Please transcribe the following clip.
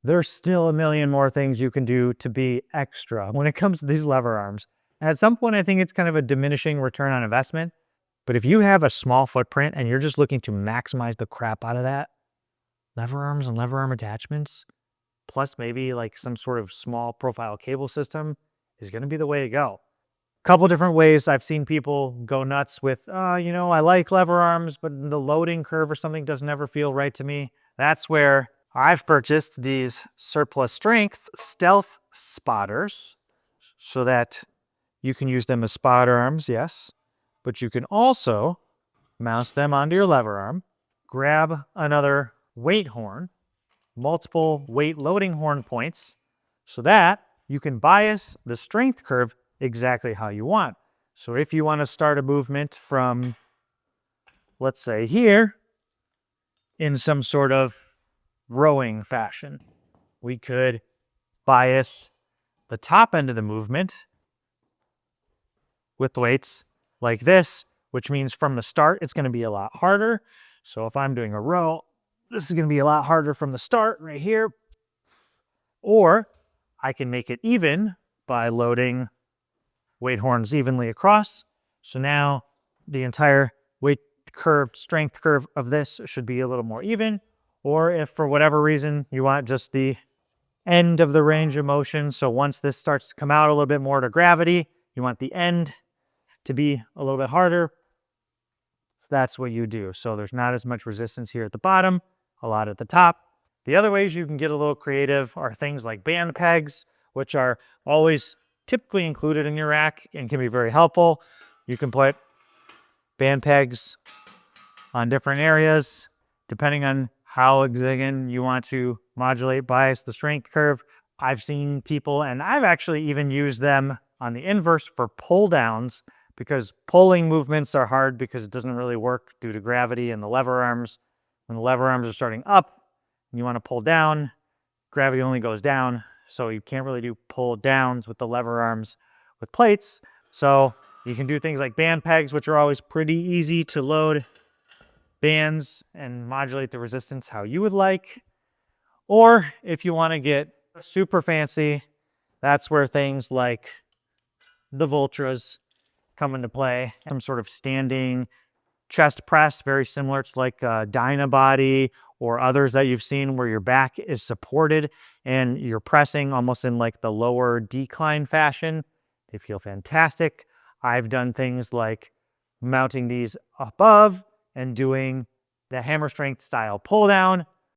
there's still a million more things you can do to be extra when it comes to these lever arms. And at some point, I think it's kind of a diminishing return on investment. But if you have a small footprint and you're just looking to maximize the crap out of that, lever arms and lever arm attachments, plus maybe like some sort of small profile cable system is going to be the way to go. Couple different ways I've seen people go nuts with, I like lever arms, but the loading curve or something doesn't ever feel right to me. That's where I've purchased these surplus strength stealth spotters so that you can use them as spotter arms, yes, but you can also mount them onto your lever arm, grab another weight horn, multiple weight loading horn points, so that you can bias the strength curve exactly how you want. So if you want to start a movement from, let's say here, in some sort of rowing fashion, we could bias the top end of the movement with weights like this, which means from the start, it's going to be a lot harder. So if I'm doing a row, this is going to be a lot harder from the start right here. Or I can make it even by loading weight horns evenly across. So now the entire weight curve, strength curve of this should be a little more even. Or if for whatever reason you want just the end of the range of motion, so once this starts to come out a little bit more to gravity, you want the end to be a little bit harder, that's what you do. So there's not as much resistance here at the bottom, a lot at the top. The other ways you can get a little creative are things like band pegs, which are always typically included in your rack and can be very helpful. You can put band pegs on different areas, depending on how again you want to modulate, bias the strength curve. I've seen people, and I've actually even used them on the inverse for pull downs, because pulling movements are hard because it doesn't really work due to gravity and the lever arms. When the lever arms are starting up and you want to pull down, gravity only goes down. So you can't really do pull downs with the lever arms with plates. So you can do things like band pegs, which are always pretty easy to load bands and modulate the resistance how you would like. Or if you want to get super fancy, that's where things like the Vultras come into play. Some sort of standing chest press, very similar to like Dynabody or others that you've seen where your back is supported and you're pressing almost in like the lower decline fashion. They feel fantastic. I've done things like mounting these above and doing the hammer strength style pull down